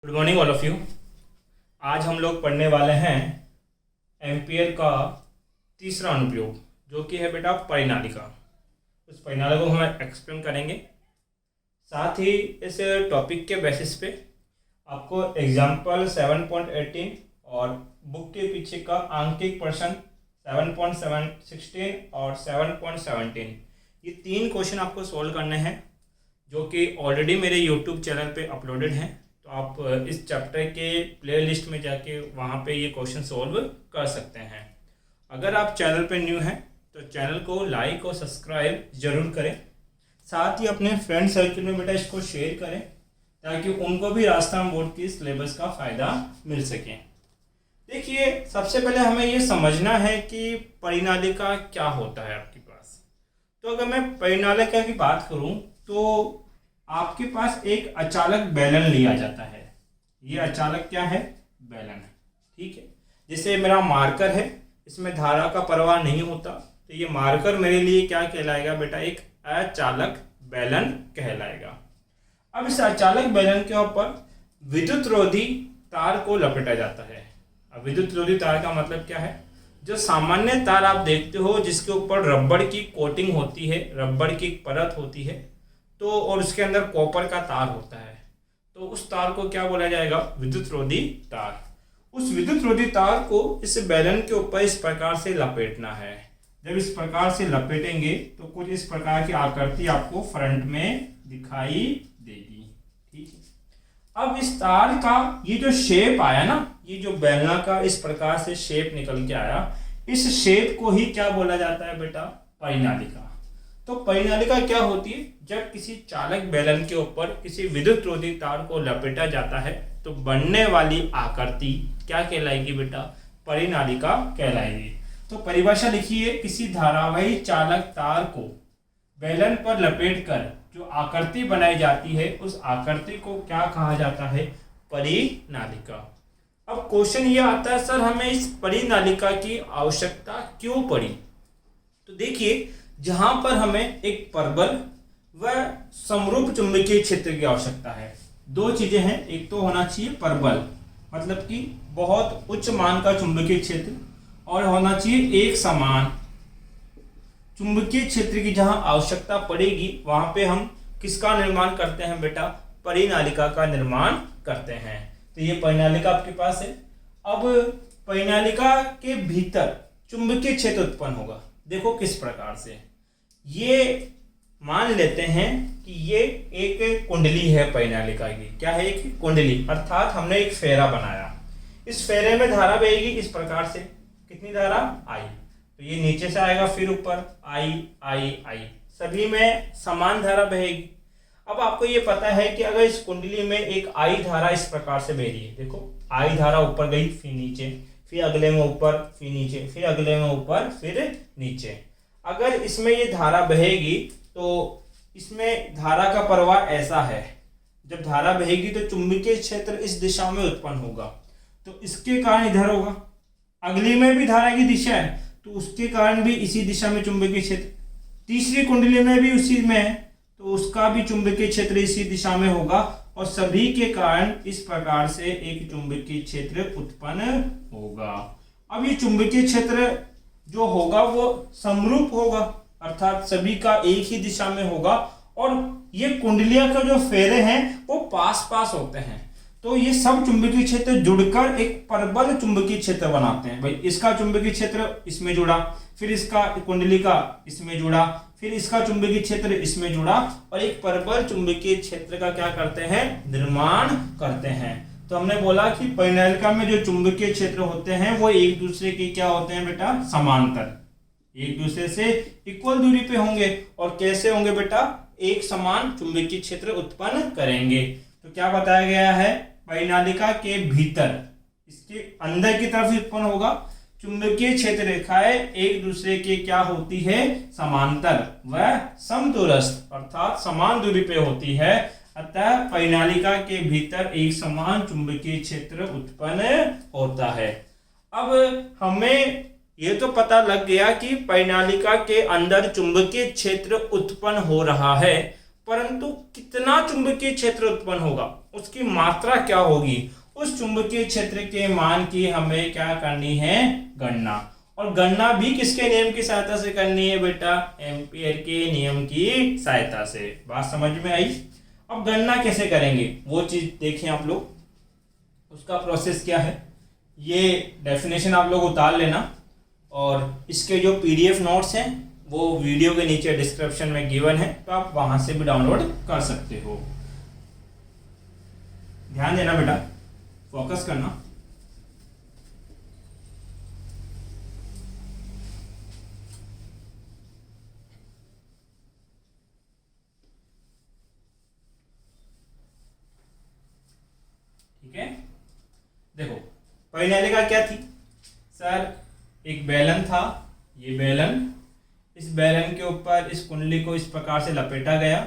Good morning all of you. आज हम लोग पढ़ने वाले हैं एम्पियर का तीसरा अनुप्रयोग जो कि है बेटा परिनालिका। उस परिनालिका को हम एक्सप्लेन करेंगे। साथ ही इस टॉपिक के बेसिस पे आपको एग्जाम्पल 7.18 और बुक के पीछे का आंकिक प्रश्न 7.16 और 7.17 ये तीन क्वेश्चन आपको सॉल्व करने हैं जो कि ऑलरेडी मेरे यूट्यूब चैनल पे अपलोडेड हैं। तो आप इस चैप्टर के प्लेलिस्ट में जाके वहाँ पे ये क्वेश्चन सॉल्व कर सकते हैं। अगर आप चैनल पे न्यू हैं तो चैनल को लाइक और सब्सक्राइब ज़रूर करें। साथ ही अपने फ्रेंड सर्कल में बेटा इसको शेयर करें ताकि उनको भी राजस्थान बोर्ड की सिलेबस का फ़ायदा मिल सके। देखिए, सबसे पहले हमें ये समझना है कि परिनालिका क्या होता है आपके पास। तो अगर मैं परिनालिका की बात करूँ तो आपके पास एक अचालक बेलन लिया जाता है। ये अचालक क्या है? बेलन है। ठीक है, जैसे मेरा मार्कर है, इसमें धारा का प्रवाह नहीं होता, तो ये मार्कर मेरे लिए क्या कहलाएगा बेटा? एक अचालक बेलन कहलाएगा। अब इस अचालक बेलन के ऊपर विद्युत रोधी तार को लपेटा जाता है। अब विद्युत रोधी तार का मतलब क्या है? जो सामान्य तार आप देखते हो जिसके ऊपर रबड़ की कोटिंग होती है, रबड़ की परत होती है, तो और उसके अंदर कॉपर का तार होता है, तो उस तार को क्या बोला जाएगा? विद्युत रोधी तार। उस विद्युत रोधी तार को इस बेलन के ऊपर इस प्रकार से लपेटना है। जब इस प्रकार से लपेटेंगे तो कुछ इस प्रकार की आकृति आपको फ्रंट में दिखाई देगी। ठीक है, अब इस तार का ये जो शेप आया ना, ये जो बेलना का इस प्रकार से शेप निकल के आया, इस शेप को ही क्या बोला जाता है बेटा? परिनालिका। तो परिनालिका क्या होती है? जब किसी चालक बेलन के ऊपर किसी विद्युत रोधी तार को लपेटा जाता है तो बनने वाली आकृति क्या कहलाएगी बेटा? परिनालिका कहलाएगी। तो परिभाषा लिखिए, किसी धारावाही चालक तार को बेलन पर लपेटकर जो आकृति बनाई जाती है उस आकृति को क्या कहा जाता है? परिनालिका। अब क्वेश्चन ये आता है, सर हमें इस परिनालिका की आवश्यकता क्यों पड़ी? तो देखिए, जहां पर हमें एक परबल व समरूप चुंबकीय क्षेत्र की आवश्यकता है, दो चीजें हैं। एक तो होना चाहिए परबल, मतलब कि बहुत उच्च मान का चुंबकीय क्षेत्र, और होना चाहिए एक समान चुंबकीय क्षेत्र की। जहां आवश्यकता पड़ेगी वहां पे हम किसका निर्माण करते हैं बेटा? परिनालिका का निर्माण करते हैं। तो ये परिनालिका आपके पास है। अब परिनालिका के भीतर चुंबकीय क्षेत्र उत्पन्न होगा। देखो किस प्रकार से, ये मान लेते हैं कि ये एक कुंडली है परिनालिका की। क्या है? एक कुंडली, अर्थात हमने एक फेरा बनाया। इस फेरे में धारा बहेगी इस प्रकार से। कितनी धारा? आई। तो ये नीचे से आएगा, फिर ऊपर आई आई आई, सभी में समान धारा बहेगी। अब आपको ये पता है कि अगर इस कुंडली में एक आई धारा इस प्रकार से बह रही है, देखो आई धारा ऊपर गई, फिर नीचे, फिर अगले में ऊपर, फिर नीचे, फिर अगले में ऊपर, फिर नीचे। अगर इसमें ये धारा बहेगी तो इसमें धारा का प्रवाह ऐसा है, जब धारा बहेगी तो चुंबकीय क्षेत्र इस दिशा में उत्पन्न होगा, तो इसके कारण इधर होगा। अगली में भी धारा की दिशा है तो उसके कारण भी इसी दिशा में चुंबकीय क्षेत्र। तीसरी कुंडली में भी उसी में है तो उसका भी चुंबकीय क्षेत्र इसी दिशा में होगा, और सभी के कारण इस प्रकार से एक चुंबकीय क्षेत्र उत्पन्न होगा। अब ये चुंबकीय क्षेत्र जो होगा वो समरूप होगा, अर्थात सभी का एक ही दिशा में होगा, और ये कुंडलियां का जो फेरे हैं वो पास पास होते हैं। तो ये सब चुंबकीय क्षेत्र जुड़कर एक परबल चुंबकीय क्षेत्र बनाते हैं। भाई, इसका चुंबकीय क्षेत्र इसमें जुड़ा, फिर इसका कुंडली का इसमें जुड़ा, फिर इसका चुंबकीय क्षेत्र इसमें जुड़ा, और एक परबल चुंबकीय क्षेत्र का क्या करते हैं? निर्माण करते हैं। तो हमने बोला कि परिनालिका में जो चुंबकीय क्षेत्र होते हैं वो एक दूसरे के क्या होते हैं बेटा? समांतर, एक दूसरे से इक्वल दूरी पे होंगे। और कैसे होंगे बेटा? एक समान चुंबकीय क्षेत्र उत्पन्न करेंगे। तो क्या बताया गया है? परिनालिका के भीतर, इसके अंदर की तरफ उत्पन्न होगा, चुंबकीय क्षेत्र रेखाएं एक दूसरे के क्या होती है? समांतर व समदूरस्थ, अर्थात समान दूरी पे होती है। अतः परिनालिका के भीतर एक समान चुंबकीय क्षेत्र उत्पन्न होता है। अब हमें ये तो पता लग गया कि परिनालिका के अंदर चुंबकीय क्षेत्र उत्पन्न हो रहा है, परंतु कितना चुंबकीय क्षेत्र उत्पन्न होगा उसकी मात्रा क्या होगी, उस चुंबकीय क्षेत्र के मान की हमें क्या करनी है, गणना। और गणना भी किसके नियम की सहायता से करनी है बेटा, एम्पियर के नियम की सहायता से। बात समझ में आई। अब गणना कैसे करेंगे वो चीज देखें आप लोग, उसका प्रोसेस क्या है। ये डेफिनेशन आप लोग उतार लेना और इसके जो पीडीएफ नोट्स हैं वो वीडियो के नीचे डिस्क्रिप्शन में गिवन है, तो आप वहां से भी डाउनलोड कर सकते हो। ध्यान देना बेटा, फोकस करना। ठीक है, देखो परिनालिका क्या थी सर, एक बेलन था, ये बेलन, इस बेलन के ऊपर इस कुंडली को इस प्रकार से लपेटा गया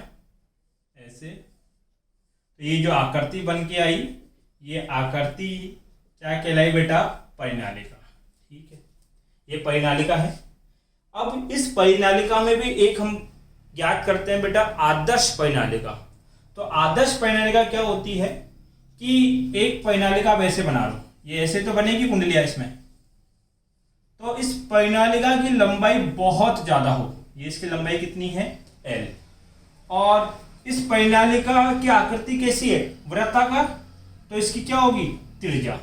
ऐसे, तो ये जो आकृति बन के आई, ये आकृति क्या कहलाई बेटा, परिनालिका। ठीक है, ये परिनालिका है। अब इस परिनालिका में भी एक हम ज्ञात करते हैं बेटा, आदर्श परिनालिका। तो आदर्श परिनालिका क्या होती है कि एक परिनालिका वैसे बना लो, ये ऐसे तो बनेगी कुंडलिया इसमें, तो इस परिनालिका की लंबाई बहुत ज्यादा हो, ये इसकी लंबाई कितनी है, L, और इस परिनालिका की आकृति कैसी है, वृत्ताकार, तो इसकी क्या होगी, त्रिज्या।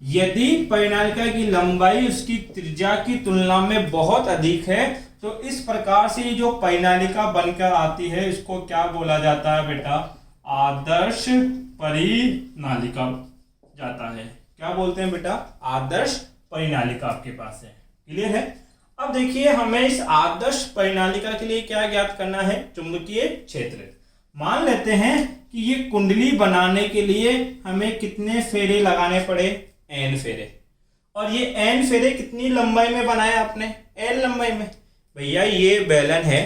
यदि परिनालिका की लंबाई उसकी त्रिज्या की तुलना में बहुत अधिक है तो इस प्रकार से ये जो परिनालिका बनकर आती है इसको क्या बोला जाता है बेटा, आदर्श परिनालिका जाता है। क्या बोलते हैं बेटा, आदर्श परिनालिका आपके पास है। क्लियर है। अब देखिए हमें इस आदर्श परिनालिका के लिए क्या ज्ञात करना है, चुंबकीय क्षेत्र। मान लेते हैं कि ये कुंडली बनाने के लिए हमें कितने फेरे लगाने पड़े, n फेरे, और ये n फेरे कितनी लंबाई में बनाया आपने, l लंबाई में। भैया ये बेलन है,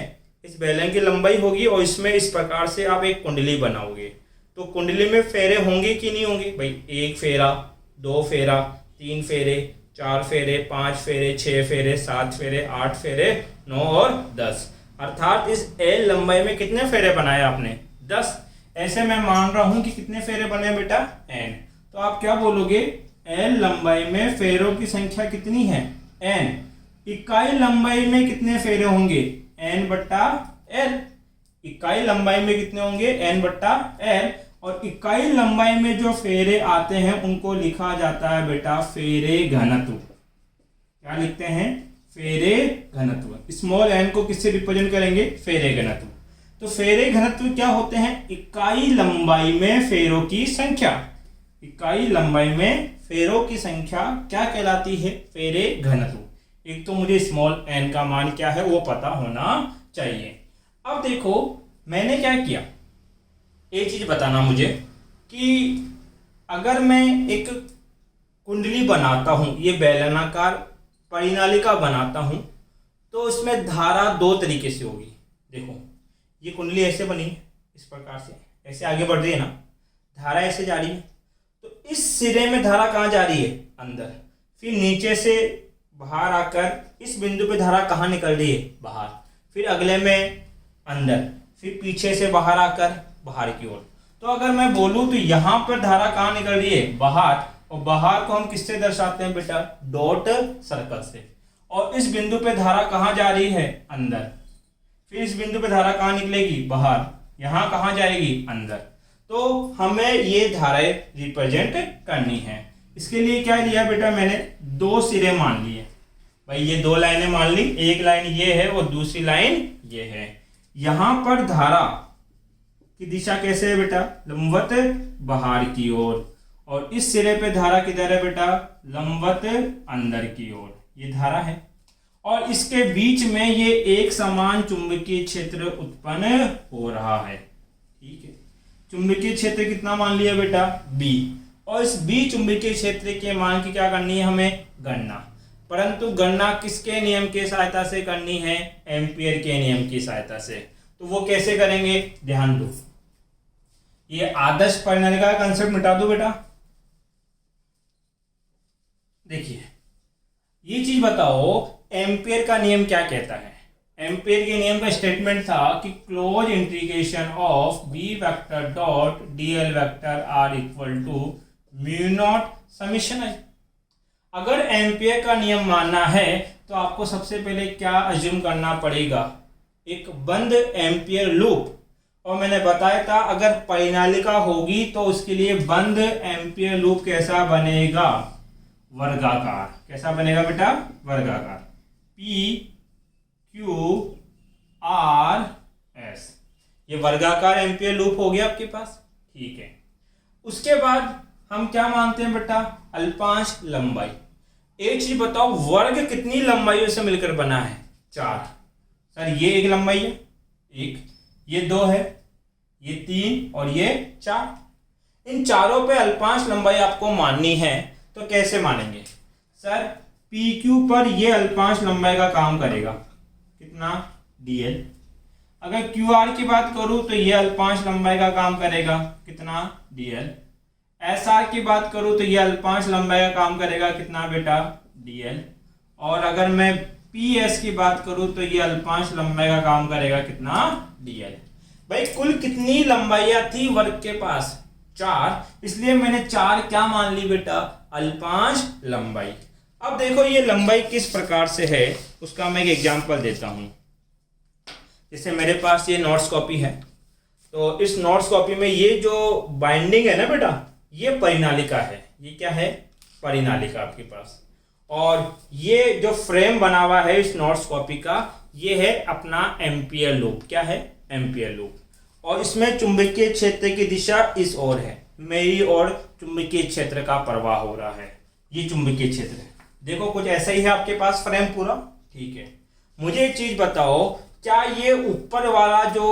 इस बेलन की लंबाई होगी और इसमें इस प्रकार से आप एक कुंडली बनाओगे, तो कुंडली में फेरे होंगे कि नहीं होंगे भाई, एक फेरा, दो फेरा, तीन फेरे, चार फेरे, पांच फेरे, 6 फेरे, 7 फेरे, 8 फेरे, 9 और 10, अर्थात इस L लंबाई में कितने फेरे बनाए आपने, 10। ऐसे मैं मान रहा हूं कि कितने फेरे बने बेटा, n, तो आप क्या बोलोगे, L लंबाई में फेरों की संख्या कितनी है, n। इकाई लंबाई में कितने फेरे होंगे, n बट्टा l। इकाई लंबाई में कितने होंगे, n बट्टा l, और इकाई लंबाई में जो फेरे आते हैं उनको लिखा जाता है बेटा फेरे घनत्व। क्या लिखते हैं, फेरे घनत्व। स्मॉल n को किससे रिप्रेजेंट करेंगे, फेरे घनत्व। तो फेरे घनत्व क्या होते हैं, इकाई लंबाई में फेरों की संख्या। इकाई लंबाई में फेरों की संख्या क्या कहलाती है, फेरे घनत्व। एक तो मुझे स्मॉल n का मान क्या है वो पता होना चाहिए। अब देखो मैंने क्या किया, एक चीज बताना मुझे कि अगर मैं एक कुंडली बनाता हूं, ये बेलनाकार परिनालिका बनाता हूं, तो इसमें धारा दो तरीके से होगी। देखो ये कुंडली ऐसे बनी है, इस प्रकार से ऐसे आगे बढ़ रही है ना, धारा ऐसे जा रही है, तो इस सिरे में धारा कहाँ जा रही है, अंदर, फिर नीचे से बाहर आकर इस बिंदु पे धारा कहाँ निकल रही है, बाहर, फिर अगले में अंदर, फिर पीछे से बाहर आकर बाहर की ओर। तो अगर मैं बोलूं तो यहाँ पर धारा कहाँ निकल रही है, बाहर, और बाहर को हम किससे दर्शाते हैं बेटा, डॉट सर्कल से। और इस बिंदु पे धारा कहाँ जा रही है, अंदर, फिर इस बिंदु पे धारा कहाँ निकलेगी, बाहर, यहाँ कहाँ जाएगी, अंदर। तो हमें ये धाराएं रिप्रेजेंट करनी है। इसके लिए क्या लिया बेटा, मैंने दो सिरे मान लिए भाई, ये दो लाइनें मान ली, एक लाइन ये है और दूसरी लाइन ये है। यहां पर धारा की दिशा कैसे है बेटा, लंबवत बाहर की ओर, और इस सिरे पे धारा किधर है बेटा, लंबवत अंदर की ओर, ये धारा है। और इसके बीच में ये एक समान चुंबकीय क्षेत्र उत्पन्न हो रहा है। ठीक है, चुंबकीय क्षेत्र कितना मान लिया बेटा, B, और इस B चुंबकीय क्षेत्र के मान की क्या करनी है हमें, गणना। परंतु गणना किसके नियम की सहायता से करनी है, एम्पियर के नियम की सहायता से। तो वो कैसे करेंगे, ध्यान दो, ये आदर्श परिनालिका का कंसेप्ट मिटा दो बेटा। देखिए ये चीज बताओ, एम्पियर का नियम क्या कहता है। एम्पियर के नियम का स्टेटमेंट था कि close integration of B vector dot DL vector are equal to mu naught summation I. अगर एम्पियर का नियम मानना है तो आपको सबसे पहले क्या अज्यूम करना पड़ेगा, एक बंद एम्पियर लूप। और मैंने बताया था अगर परिनालिका होगी तो उसके लिए बंद एम्पियर लूप कैसा बनेगा, वर्गाकार। कैसा बनेगा बेटा, वर्गाकार। पी क्यू आर एस, ये वर्गाकार एम्पियर लूप हो गया आपके पास, ठीक है। उसके बाद हम क्या मानते हैं बेटा, अल्पांश लंबाई। एक चीज बताओ, वर्ग कितनी लंबाइयों से मिलकर बना है, 4। सर ये एक लंबाई है, एक, ये 2 है, ये 3 और ये 4। इन चारों पे अल्पांश लंबाई आपको माननी है तो कैसे मानेंगे सर, पी क्यू पर ये अल्पांश लंबाई का काम करेगा, कितना, dl। अगर क्यू आर की बात करूं तो ये अल्पांश लंबाई का काम करेगा, कितना, dl। एस आर की बात करूं तो ये अल्पांश लंबाई का काम करेगा, कितना बेटा, dl। और अगर मैं पी एस की बात करूं तो ये अल्पांश लंबाई का काम करेगा, कितना, dl। भाई कुल कितनी लंबाइयां थी वर्ग के पास, 4, इसलिए मैंने 4 क्या मान ली बेटा, अल्पांश लंबाई। अब देखो ये लंबाई किस प्रकार से है उसका मैं एक एग्जांपल देता हूं। जैसे मेरे पास ये नोट्स कॉपी है, तो इस नोट्स कॉपी में ये जो बाइंडिंग है ना बेटा, ये परिनालिका है। ये क्या है, परिनालिका आपके पास। और ये जो फ्रेम बना हुआ है इस नोट्स कॉपी का, ये है अपना एम्पियर लूप। क्या है, एम्पियर लूप। और इसमें चुंबकीय क्षेत्र की दिशा इस ओर है, मेरी ओर चुंबकीय क्षेत्र का प्रवाह हो रहा है, ये चुंबकीय क्षेत्र है। देखो कुछ ऐसा ही है आपके पास फ्रेम पूरा, ठीक है। मुझे एक चीज बताओ, क्या ये ऊपर वाला जो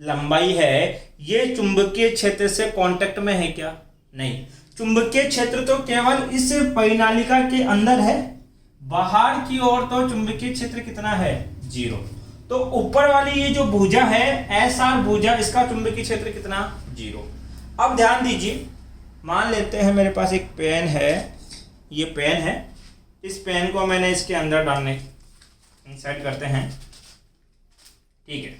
लंबाई है ये चुंबकीय क्षेत्र से कांटेक्ट में है क्या, नहीं। चुंबकीय क्षेत्र तो केवल इस परिनालिका के अंदर है, बाहर की ओर तो चुंबकीय क्षेत्र कितना है, 0। तो ऊपर वाली ये जो भुजा है एस आर भुजा, इसका चुंबकीय क्षेत्र कितना, 0। अब ध्यान दीजिए, मान लेते हैं मेरे पास एक पेन है, ये पेन है, इस पेन को मैंने इसके अंदर डालने इंसर्ट करते हैं, ठीक है।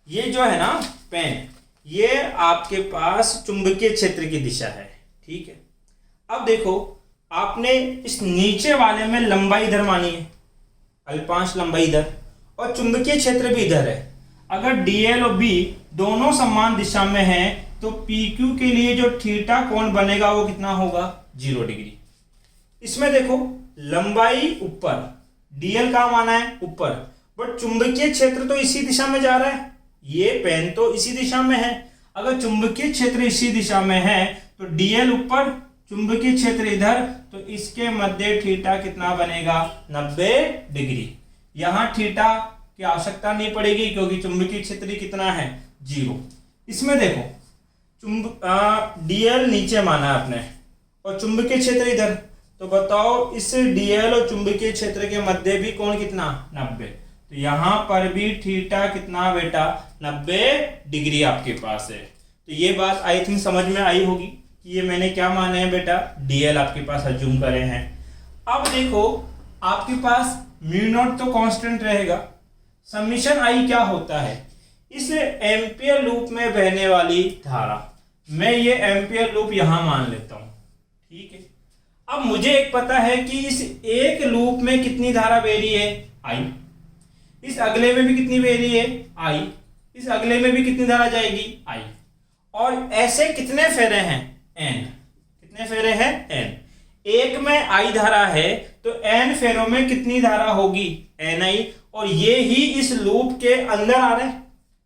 ये जो है ना पेन, ये आपके पास चुंबकीय क्षेत्र की दिशा है, ठीक है। अब देखो आपने इस नीचे वाले में लंबाई इधर मानी है, अल्पांश लंबाई इधर, और चुंबकीय क्षेत्र भी इधर है। अगर डीएल और बी दोनों समान दिशा में हैं तो पी क्यू के लिए जो थीटा कोण बनेगा वो कितना होगा, 0 डिग्री। इसमें देखो लंबाई ऊपर, डीएल का माना है ऊपर, बट चुंबकीय क्षेत्र तो इसी दिशा में जा रहा है, ये पेन तो इसी दिशा में है। अगर चुंबकीय क्षेत्र इसी दिशा में है तो डीएल ऊपर, चुंबकीय क्षेत्र इधर, तो इसके मध्य थीटा कितना बनेगा, 90 डिग्री। यहां थीटा की आवश्यकता नहीं पड़ेगी क्योंकि चुंबकीय क्षेत्र कितना है, 0। इसमें देखो डीएल नीचे माना है आपने और चुंबकीय क्षेत्र इधर, तो बताओ इस डीएल और चुंबकीय क्षेत्र के मध्य भी कोण कितना, 90। तो यहां पर भी थीटा कितना बेटा, 90 डिग्री आपके पास है। तो ये बात आई थिंक समझ में आई होगी कि ये मैंने क्या माने हैं बेटा, डीएल आपके पास अज्यूम करे हैं। अब देखो आपके पास म्यू नॉट तो कांस्टेंट रहेगा, समीशन आई क्या होता है, इस एम्पियर लूप में बहने वाली धारा, मैं ये एम्पियर लूप यहां मान लेता हूं, ठीक है। अब मुझे एक पता है कि इस एक लूप में कितनी धारा बह रही है, आई। इस अगले में भी कितनी बह रही है, आई। इस अगले में भी कितनी धारा जाएगी, आई। और ऐसे कितने फेरे हैं, एन। कितने फेरे हैं, एन। एक में आई धारा है तो एन फेरों में कितनी धारा होगी, एन आई। और ये ही इस लूप के अंदर आ रहे हैं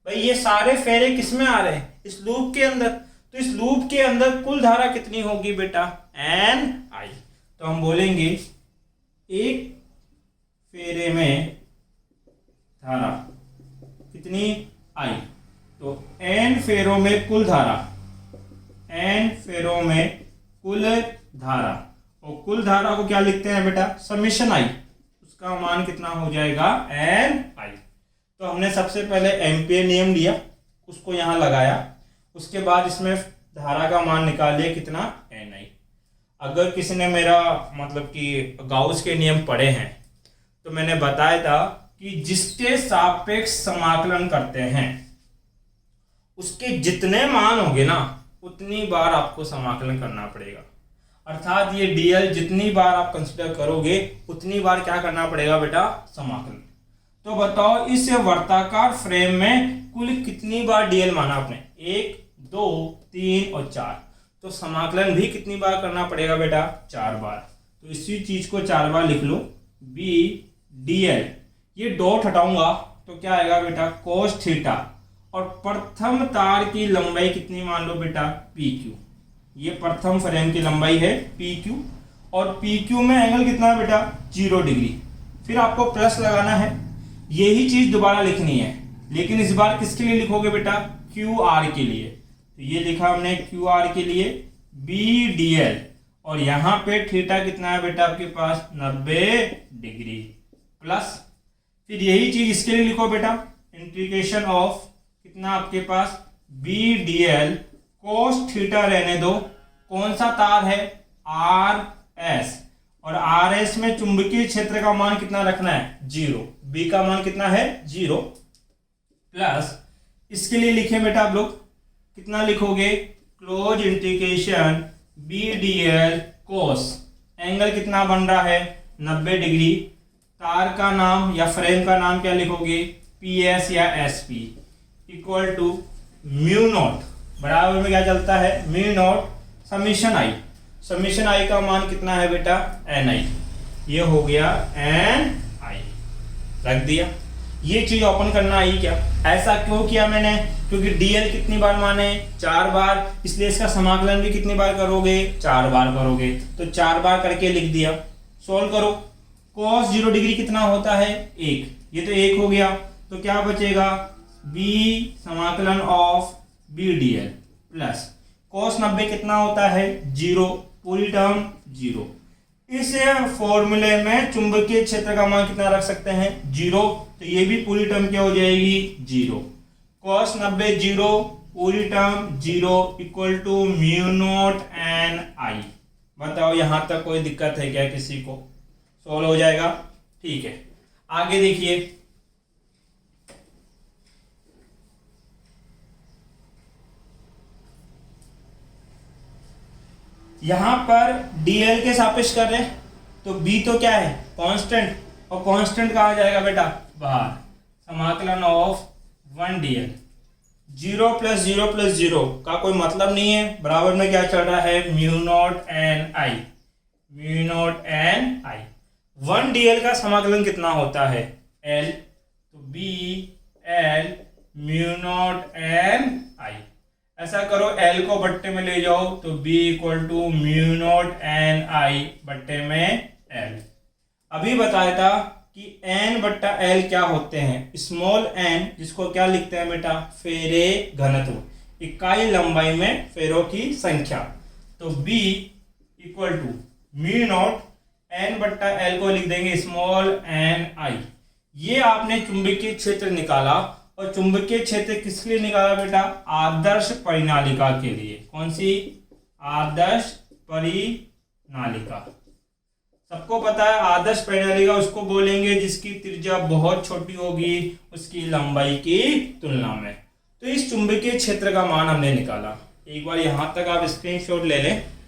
भाई, ये सारे फेरे किस में आ रहे हैं, इस लूप के अंदर। तो इस लूप के अंदर कुल धारा कितनी होगी बेटा, एन आई। तो हम बोलेंगे एक फेरे में धारा कितनी, आई। तो एन फेरों में कुल धारा, एन फेरों में कुल धारा, और कुल धारा को क्या लिखते हैं बेटा, समेशन आई, उसका मान कितना हो जाएगा, एन आई। तो हमने सबसे पहले एम्पियर नियम लिया, उसको यहां लगाया, उसके बाद इसमें धारा का मान निकालिए कितना, एन आई। अगर किसी ने मेरा मतलब कि गाउस के नियम पढ़े हैं तो मैंने बताया था कि जिसके सापेक्ष समाकलन करते हैं उसके जितने मान होंगे ना उतनी बार आपको समाकलन करना पड़ेगा। अर्थात ये डीएल जितनी बार आप कंसिडर करोगे उतनी बार क्या करना पड़ेगा बेटा, समाकलन। तो बताओ इस वर्ताकार फ्रेम में कुल कितनी बार डीएल माना आपने, 1 2 3 और 4। तो समाकलन भी कितनी बार करना पड़ेगा बेटा, 4 बार। तो इसी चीज को 4 बार लिख लो, बी डी एल। ये डॉट हटाऊंगा तो क्या आएगा बेटा, कोस थीटा। और प्रथम तार की लंबाई कितनी मान लो बेटा, पी क्यू। ये प्रथम फ्रेम की लंबाई है पी क्यू, और पी क्यू में एंगल कितना है बेटा, 0 डिग्री। फिर आपको प्लस लगाना है, यही चीज दोबारा लिखनी है, लेकिन इस बार किसके लिए लिखोगे बेटा, क्यू आर के लिए। तो ये लिखा हमने क्यू आर के लिए बी डी एल, और यहां पे थीटा कितना है बेटा आपके पास, 90 डिग्री प्लस। फिर यही चीज इसके लिए लिखो बेटा, इंटीग्रेशन ऑफ कितना आपके पास, B D L cos theta रहने दो। कौन सा तार है, आर एस, और आर एस में चुंबकीय क्षेत्र का मान कितना रखना है, 0। बी का मान कितना है, 0 प्लस। इसके लिए लिखे बेटा आप लोग, कितना लिखोगे, close integration B D L cos, angle कितना बन रहा है, 90 डिग्री। तार का नाम या फ्रेम का नाम क्या लिखोगे, पी एस या S P, equal to mu naught, बराबर में क्या चलता है, mu naught summation I. Summation I का मान कितना है बेटा, एन आई। ये हो गया एन आई, रख दिया। ये चीज ओपन करना आई क्या, ऐसा क्यों किया मैंने, क्योंकि डीएल कितनी बार माने, 4 बार, इसलिए इसका समाकलन भी कितनी बार करोगे, 4 बार करोगे। तो 4 बार करके लिख दिया। सोल्व करो, cos 0 डिग्री कितना होता है, 1। ये तो 1 हो गया, तो क्या बचेगा, बी समाकलन of B D L plus cos 90 कितना होता है, 0, पूरी टर्म 0। इस फॉर्मूले में चुंबकीय क्षेत्र का मान कितना रख सकते हैं, 0। तो ये भी पूरी टर्म क्या हो जाएगी, 0। cos 90 0, पूरी term 0, equal to mu naught N I. बताओ यहां तक कोई दिक्कत है क्या किसी को, सोल्व हो जाएगा, ठीक है। आगे देखिए, यहां पर डीएल के सापेक्ष कर रहे हैं, तो बी तो क्या है, कांस्टेंट, और कांस्टेंट कहा जाएगा बेटा बाहर। समाकलन ऑफ 1 डीएल, 0 प्लस 0 प्लस 0 का कोई मतलब नहीं है, बराबर में क्या चल रहा है, mu naught N I, mu naught N I. 1 DL का समाकलन कितना होता है, एल, तो B L mu naught N I. ऐसा करो, एल को बट्टे में ले जाओ, तो b equal to mu naught N I बट्टे में एल। अभी बताया था कि n बट्टा एल क्या होते हैं, स्मॉल n, जिसको क्या लिखते हैं बेटा, फेरे घनत्व, इकाई लंबाई में फेरों की संख्या। तो b equal to mu naught n बट्टा एल को लिख देंगे स्मॉल n आई। ये आपने चुंबकीय क्षेत्र निकाला, और चुंबकीय क्षेत्र किसके लिए निकाला बेटा, आदर्श परिनालिका के लिए। कौन सी, आदर्श परिनालिका। सबको पता है आदर्श परिनालिका उसको बोलेंगे जिसकी त्रिज्या बहुत छोटी होगी उसकी लंबाई की तुलना में। तो इस चुंबकीय क्षेत्र का मान हमने निकाला। एक बार यहां तक आप स्क्रीनशॉट ले लें।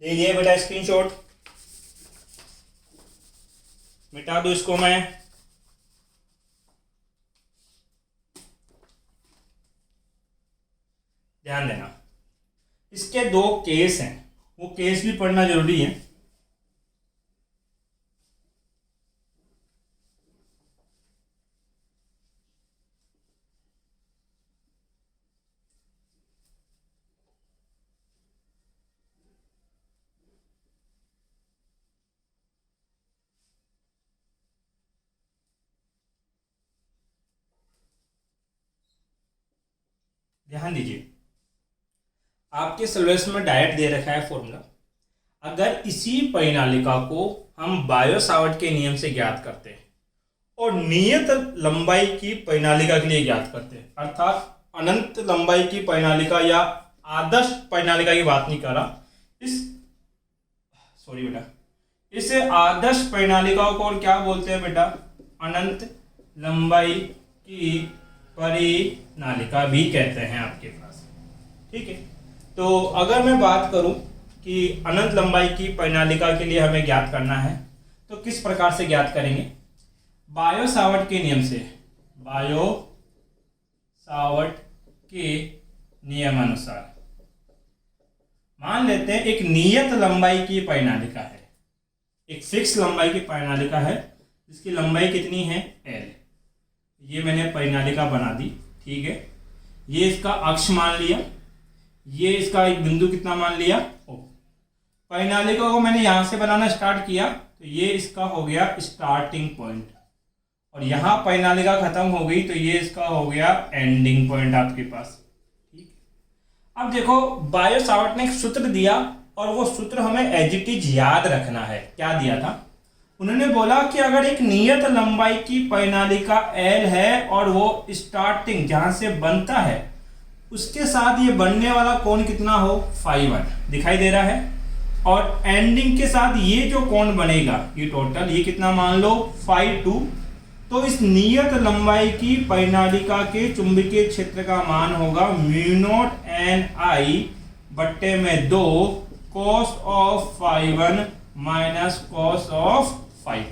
ये बेटा स्क्रीनशॉट, मिटा दो इसको मैं। ध्यान देना, इसके 2 केस हैं, वो केस भी पढ़ना जरूरी है। ध्यान दीजिए, आपके सिलेबस में डायरेक्ट दे रखा है फॉर्मूला। अगर इसी परिनालिका को हम बायो सावर्ट के नियम से ज्ञात करते हैं और नियत लंबाई की परिनालिका के लिए ज्ञात करते हैं, अर्थात अनंत लंबाई की परिनालिका या आदर्श परिनालिका की बात नहीं कर रहा, इस आदर्श परिनालिकाओं को और क्या बोलते हैं बेटा, अनंत लंबाई की परिनालिका भी कहते हैं आपके पास। ठीक है, तो अगर मैं बात करूं कि अनंत लंबाई की परिनालिका के लिए हमें ज्ञात करना है तो किस प्रकार से ज्ञात करेंगे, बायो-सावर्ट के नियम से, बायो-सावर्ट के नियमानुसार। मान लेते हैं एक नियत लंबाई की परिनालिका है, एक फिक्स लंबाई की परिनालिका है जिसकी लंबाई कितनी है, L। ये मैंने परिनालिका बना दी, ठीक है। ये इसका अक्ष मान लिया, ये इसका एक बिंदु कितना मान लिया, O। परिनालिका को मैंने यहां से बनाना स्टार्ट किया तो ये इसका हो गया स्टार्टिंग पॉइंट, और यहां परिनालिका खत्म हो गई तो ये इसका हो गया एंडिंग पॉइंट आपके पास। ठीक, अब देखो बायो-सावर्ट ने एक सूत्र दिया और वो सूत्र हमें एज इट इज याद रखना है। क्या दिया था, उन्होंने बोला कि अगर एक नियत लंबाई की परिनालिका L है और वो स्टार्टिंग जहां से बनता है उसके साथ ये बनने वाला कोण कितना हो, φ1 दिखाई दे रहा है, और एंडिंग के साथ ये जो कोण बनेगा ये टोटल ये कितना मान लो φ2, तो इस नियत लंबाई की परिनालिका के चुंबकीय क्षेत्र का मान होगा μ0 Ni बट्टे में 2 cos of φ1 minus cos of φ2,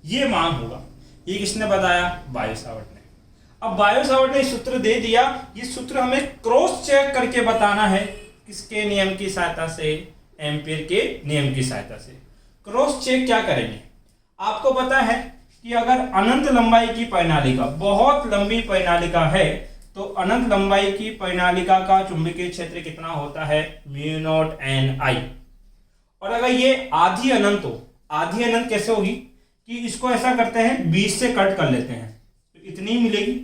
ये मान होगा। ये किसने बताया, बायो-सावर्ट ने। अब बायो-सावर्ट ने सूत्र दे दिया, ये सूत्र हमें क्रॉस चेक करके बताना है, किसके नियम की सहायता से, एम्पीयर के नियम की सहायता से। क्रॉस चेक क्या करेंगे, आपको पता है कि अगर अनंत लंबाई की परिनालिका, बहुत लंबी परिनालिका है, तो अनंत लंबाई की परिनालिका का चुंबकीय क्षेत्र कितना होता है, μ0 Ni। और अगर ये आधी अनंत हो, आधी अनंत कैसे होगी कि इसको ऐसा करते हैं 20 से कट कर लेते हैं तो इतनी मिलेगी,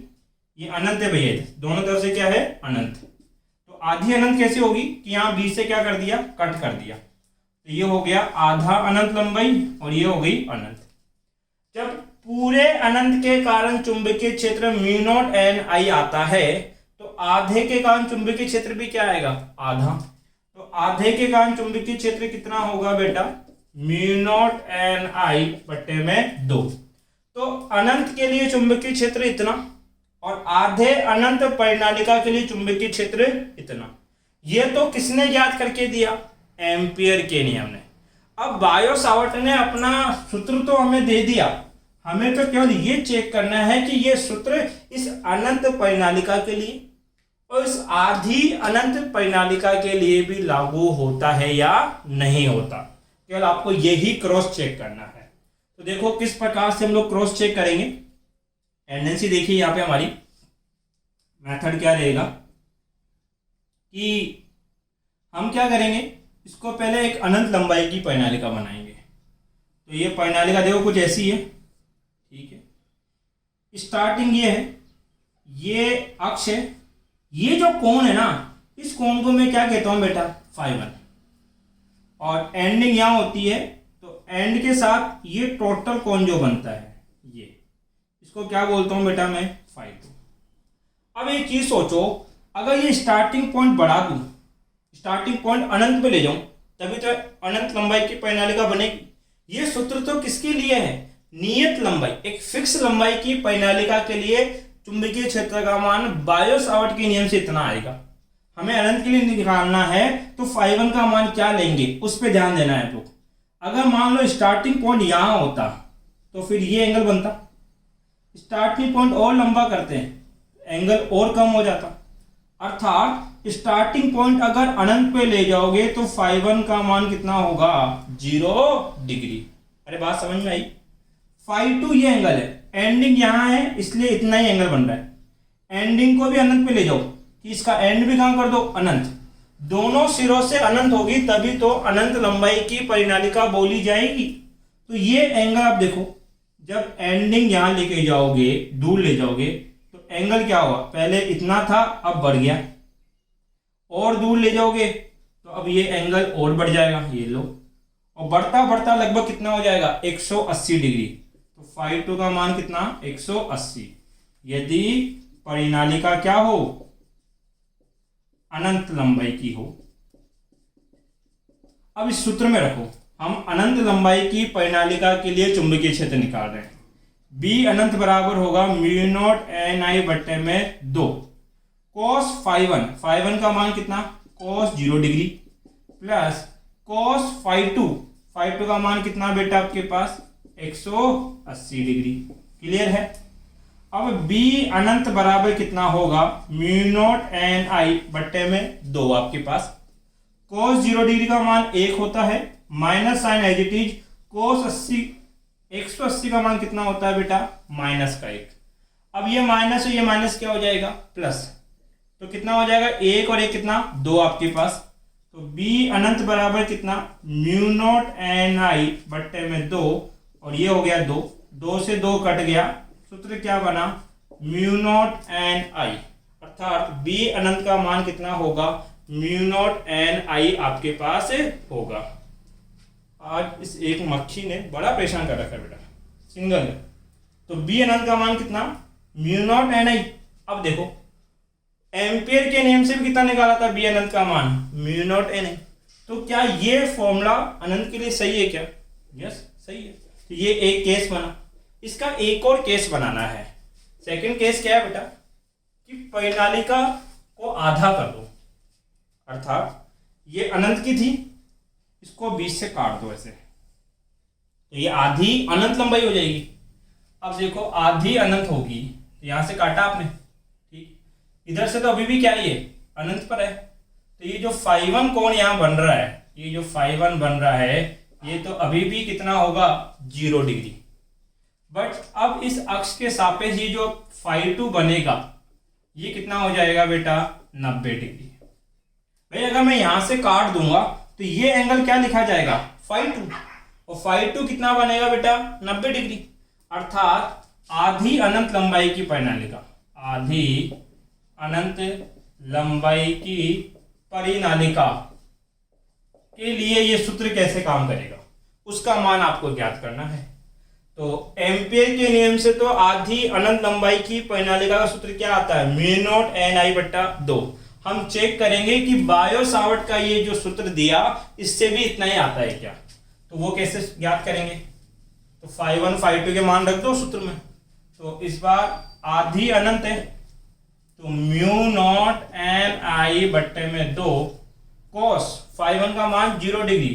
ये अनंत है भैया, दोनों तरफ से क्या है, अनंत। तो आधी अनंत कैसे होगी कि यहाँ 20 से क्या कर दिया, कट कर दिया, तो ये हो गया आधा अनंत लंबाई और ये हो गई अनंत। जब पूरे अनंत के कारण चुंबकीय क्षेत्र μ0 Ni आता है तो आधे के कारण चुंबकीय क्षेत्र भी क्या आएगा, आधा। तो आधे के कारण चुंबकीय क्षेत्र कितना होगा बेटा, μ0 Ni बट्टे में 2। तो अनंत के लिए चुंबकीय क्षेत्र इतना और आधे अनंत परिनालिका के लिए चुंबकीय क्षेत्र इतना। ये तो किसने ज्ञात करके दिया, एम्पीयर के नियम ने। अब बायो-सावर्ट ने अपना सूत्र तो हमें दे दिया, हमें तो केवल ये चेक करना है कि ये सूत्र इस अनंत परिनालिका के लिए और इस आधी अनंत परिनालिका के लिए भी लागू होता है या नहीं होता। केवल आपको यही क्रॉस चेक करना है। तो देखो किस प्रकार से हम लोग क्रॉस चेक करेंगे। टेंडेंसी देखिए यहाँ पे हमारी मेथड क्या रहेगा कि हम क्या करेंगे, इसको पहले एक अनंत लंबाई की परिनालिका बनाएंगे। तो ये परिनालिका देखो कुछ ऐसी है, ठीक है। स्टार्टिंग ये है, ये अक्ष है, ये जो कोण है ना, इस कोण को मैं क्या कहता हूं बेटा, φ1। और एंडिंग यहां होती है, तो एंड के साथ ये टोटल कोण जो बनता है ये, इसको क्या बोलता हूं बेटा मैं, φ2। अब एक चीज सोचो, अगर ये स्टार्टिंग पॉइंट बढ़ा दूं, स्टार्टिंग पॉइंट अनंत पे ले जाऊं, तभी तो अनंत लंबाई की परिनालिका बनेगी। ये सूत्र तो किसके लिए है, नियत लंबाई, एक फिक्स लंबाई की परिनालिका के लिए चुंबकीय क्षेत्र का मान बायो-सावर्ट के नियम से इतना आएगा। हमें अनंत के लिए निकालना है तो φ1 का मान क्या लेंगे, उस पर ध्यान देना है तो। अगर मान लो स्टार्टिंग पॉइंट यहां होता तो फिर ये एंगल बनता, स्टार्टिंग पॉइंट और लंबा करते हैं एंगल और कम हो जाता। अर्थात स्टार्टिंग पॉइंट अगर अनंत पे ले जाओगे तो φ1 का मान कितना होगा, 0 डिग्री। अरे बात समझ में आई। φ2 ये एंगल है, एंडिंग यहां है इसलिए इतना ही एंगल बन रहा है। एंडिंग को भी अनंत पे ले जाओ कि इसका एंड भी कहां कर दो, अनंत। दोनों सिरों से अनंत होगी तभी तो अनंत लंबाई की परिनालिका बोली जाएगी। तो ये एंगल आप देखो, जब एंडिंग यहां लेके जाओगे, दूर ले जाओगे, तो एंगल क्या होगा, पहले इतना था अब बढ़ गया, और दूर ले जाओगे तो अब ये एंगल और बढ़ जाएगा, ये लो, और बढ़ता बढ़ता लगभग कितना हो जाएगा, 180 डिग्री। तो φ2 का मान कितना, 180। यदि परिनालिका क्या हो, अनंत लंबाई की हो। अब इस सूत्र में रखो, हम अनंत लंबाई की परिनालिका के लिए चुंबकीय क्षेत्र निकाल रहे हैं। बी अनंत बराबर होगा म्यू नॉट एन आई बट्टे में 2 cos फाई वन का मान कितना, cos 0 degree plus cos phi two का मान कितना बेटा आपके पास 180 डिग्री। क्लियर है। अब b अनंत बराबर कितना होगा म्यू नॉट एन आई बट्टे में 2 आपके पास cos 0 डिग्री का मान 1 होता है minus sine as it is cos 180 का मान कितना होता है बेटा -1। अब ये माइनस है, ये माइनस क्या हो जाएगा प्लस, तो कितना हो जाएगा 1 और 1 कितना 2 आपके पास। तो b अनंत बराबर कितना म्यू नॉट एन आई बट्टे में 2 और ये हो गया 2 से 2 कट गया, सूत्र क्या बना म्यू नॉट एन आई, अर्थात b अनंत का मान कितना होगा म्यू नॉट एन आई आपके पास होगा। आज इस एक मक्खी ने बड़ा परेशान कर रखा है बेटा, सिंगल है। तो b अनंत का मान कितना म्यू नॉट एन आई। अब देखो एम्पियर के नियम से भी कितना निकाला था b अनंत का मान म्यू नॉट एन आई। तो क्या ये फॉर्मूला अनंत के लिए सही है क्या? यस सही है। तो ये एक केस बना, इसका एक और केस बनाना है। सेकंड केस क्या है बेटा कि परिनालिका को आधा कर दो, अर्थात ये अनंत की थी, इसको 20 से काट दो ऐसे, तो ये आधी अनंत लंबाई हो जाएगी। अब देखो आधी अनंत होगी, तो यहां से काटा आपने, ठीक, इधर से तो अभी भी क्या ये अनंत पर है, तो ये जो फाई वन कोण यहां बन रहा है, ये जो फाई वन बन रहा है ये तो अभी भी कितना होगा 0 डिग्री। बट अब इस अक्ष के सापेक्ष ये जो फाई टू बनेगा ये कितना हो जाएगा बेटा 90 डिग्री। भाई अगर मैं यहां से काट दूंगा तो ये एंगल क्या लिखा जाएगा फाई टू, और फाई टू कितना बनेगा बेटा 90 डिग्री। अर्थात आधी अनंत लंबाई की परिनालिका, आधी अनंत लंबाई की परिनालिका के लिए ये सूत्र कैसे काम करेगा उसका मान आपको ज्ञात करना है। तो एम्पियर के नियम से तो आधी अनंत लंबाई की परिनालिका का सूत्र क्या आता है म्यू नॉट एन आई बट्टा 2। हम चेक करेंगे कि बायो सावर्ट का ये जो सूत्र दिया इससे भी इतना ही आता है क्या, तो वो कैसे ज्ञात करेंगे। तो फाई वन फाई टू के मान रख दो सूत्र में। तो इस बार आधी अनंत है तो म्यू नॉट एन आई बट्टे में 2 cos फाई वन का मान 0 degree,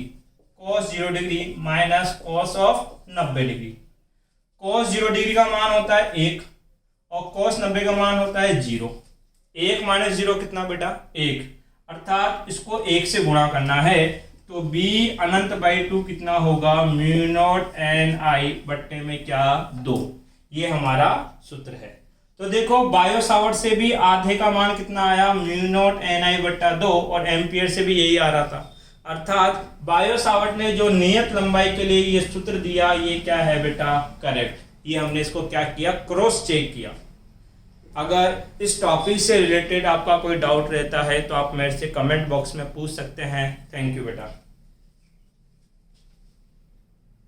cos 0 degree minus cos of 90 degree. cos 0 degree का मान होता है 1 और cos 90 का मान होता है 0। 1 माइनस 0 कितना बेटा 1, अर्थात इसको 1 से गुणा करना है। तो b अनंत बाई 2 कितना होगा म्यू नॉट एन आई बट्टे में क्या 2, ये हमारा सूत्र है। तो देखो बायो सावर्ट से भी आधे का मान कितना आया म्यू नॉट एन आई बट्टा 2 और एम्पियर से भी यही आ रहा था। अर्थात बायो सावर्ट ने जो नियत लंबाई के लिए ये सूत्र दिया ये क्या है बेटा करेक्ट। ये हमने इसको क्या किया क्रॉस चेक किया। अगर इस टॉपिक से रिलेटेड आपका कोई डाउट रहता है तो आप मेरे से कमेंट बॉक्स में पूछ सकते हैं। थैंक यू बेटा।